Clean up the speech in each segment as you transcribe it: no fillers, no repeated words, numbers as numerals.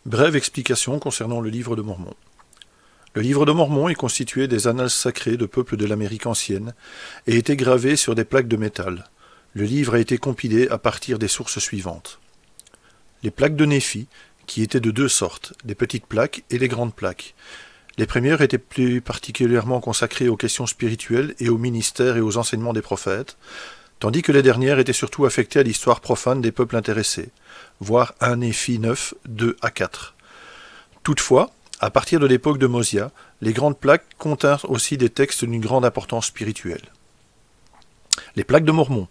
Brève explication concernant le Livre de Mormon. Le Livre de Mormon est constitué des annales sacrées de peuples de l'Amérique ancienne et était gravé sur des plaques de métal. Le livre a été compilé à partir des sources suivantes. Les plaques de Néphi, qui étaient de deux sortes, les petites plaques et les grandes plaques. Les premières étaient plus particulièrement consacrées aux questions spirituelles et au ministère et aux enseignements des prophètes, tandis que les dernières étaient surtout affectées à l'histoire profane des peuples intéressés, voir 1 Néphi 9, 2 à 4. Toutefois, à partir de l'époque de Mosia, les grandes plaques continrent aussi des textes d'une grande importance spirituelle. Les plaques de Mormon,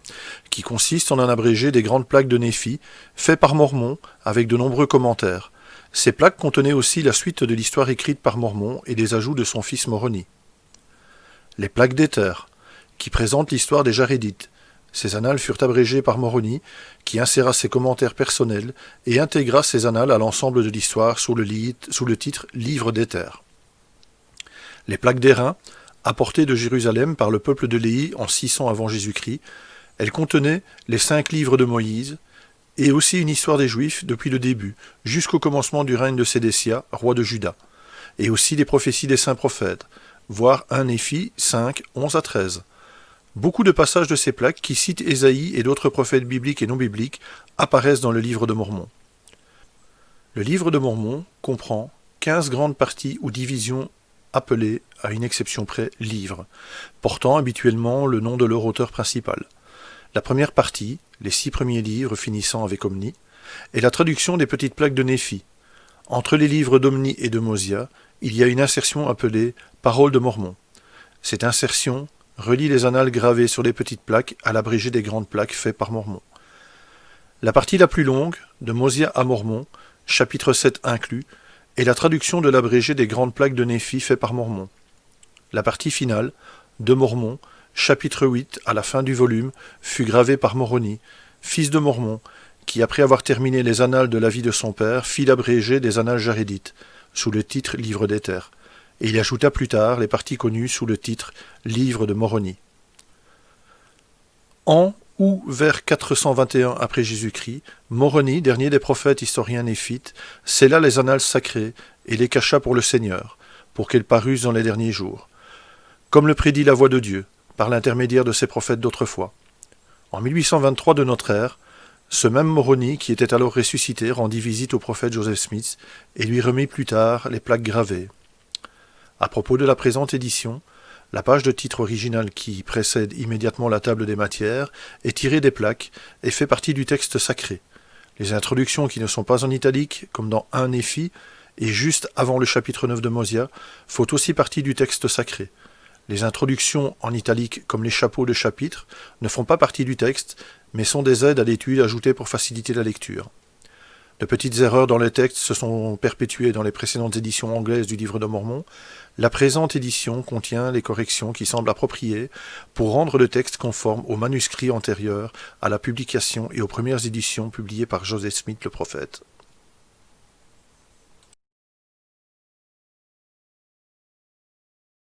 qui consistent en un abrégé des grandes plaques de Néphi, fait par Mormon avec de nombreux commentaires. Ces plaques contenaient aussi la suite de l'histoire écrite par Mormon et des ajouts de son fils Moroni. Les plaques d'Éther, qui présentent l'histoire des Jarédites. Ces annales furent abrégées par Moroni, qui inséra ses commentaires personnels et intégra ces annales à l'ensemble de l'histoire sous le titre Livre d'Éther. Les plaques d'Airain, apportées de Jérusalem par le peuple de Léhi en 600 avant Jésus-Christ, elles contenaient les 5 livres de Moïse, et aussi une histoire des Juifs depuis le début, jusqu'au commencement du règne de Sédécia, roi de Juda, et aussi des prophéties des saints prophètes, voir 1 Néphi 5, 11 à 13. Beaucoup de passages de ces plaques qui citent Ésaïe et d'autres prophètes bibliques et non bibliques apparaissent dans le Livre de Mormon. Le Livre de Mormon comprend 15 grandes parties ou divisions appelées, à une exception près, livres, portant habituellement le nom de leur auteur principal. La première partie, les 6 premiers livres finissant avec Omni, est la traduction des petites plaques de Néphi. Entre les livres d'Omni et de Mosia, il y a une insertion appelée « Parole de Mormon ». Cette insertion relie les annales gravées sur les petites plaques à l'abrégé des grandes plaques fait par Mormon. La partie la plus longue, de Mosia à Mormon, chapitre 7 inclus, est la traduction de l'abrégé des grandes plaques de Néphi fait par Mormon. La partie finale, de Mormon, chapitre 8 à la fin du volume, fut gravée par Moroni, fils de Mormon, qui après avoir terminé les annales de la vie de son père, fit l'abrégé des annales jarédites, sous le titre Livre d'Éther, et il ajouta plus tard les parties connues sous le titre Livre de Moroni. En ou vers 421 après Jésus-Christ, Moroni, dernier des prophètes historiens néphites, scella les annales sacrées et les cacha pour le Seigneur, pour qu'elles parussent dans les derniers jours, comme le prédit la voix de Dieu, par l'intermédiaire de ses prophètes d'autrefois. En 1823 de notre ère, ce même Moroni, qui était alors ressuscité, rendit visite au prophète Joseph Smith et lui remit plus tard les plaques gravées. À propos de la présente édition, la page de titre originale qui précède immédiatement la table des matières est tirée des plaques et fait partie du texte sacré. Les introductions qui ne sont pas en italique, comme dans 1 Néphi, et juste avant le chapitre 9 de Mosia, font aussi partie du texte sacré. Les introductions en italique, comme les chapeaux de chapitre, ne font pas partie du texte, mais sont des aides à l'étude ajoutées pour faciliter la lecture. De petites erreurs dans les textes se sont perpétuées dans les précédentes éditions anglaises du Livre de Mormon. La présente édition contient les corrections qui semblent appropriées pour rendre le texte conforme aux manuscrits antérieurs à la publication et aux premières éditions publiées par Joseph Smith le prophète.